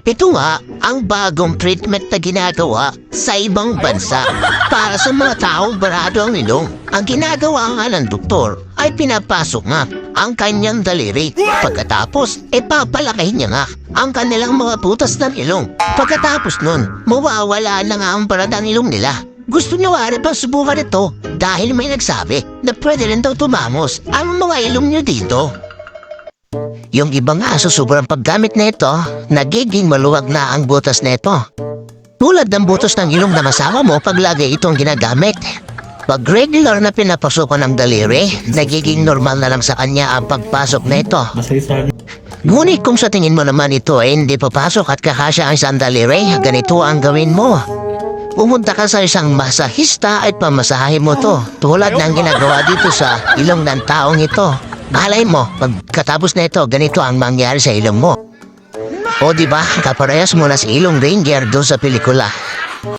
Ito nga ang bagong treatment na ginagawa sa ibang bansa para sa mga taong barado ang ilong. Ang ginagawa nga ng doktor ay pinapasok nga ang kanyang daliri. Pagkatapos, papalaki niya nga ang kanilang mga butas ng ilong. Pagkatapos nun, mawawala na nga ang baradang ilong nila. Gusto niyo nga rin pang subukan ito dahil may nagsabi na pwede rin daw tumamos ang mga ilong niyo dito. Yung iba nga sa sobrang paggamit nito, nagiging maluwag na ang butas nito. Tulad ng butas ng ilong na masama mo pag lagi itong ginagamit. Pag regular na pinapasukan ng daliri, nagiging normal na lang sa kanya ang pagpasok nito. Ngunit kung sa tingin mo naman ito ay hindi papasok at kakasya ang isang daliri, ganito ang gawin mo. Pumunta ka sa isang masahista at pamasahin mo to, tulad ng ginagawa dito sa ilong ng taong ito. Malay mo, pagkatapos na ito, ganito ang mangyari sa ilong mo. O diba, kaparehas mo na sa ilong Ranger doon sa pelikula.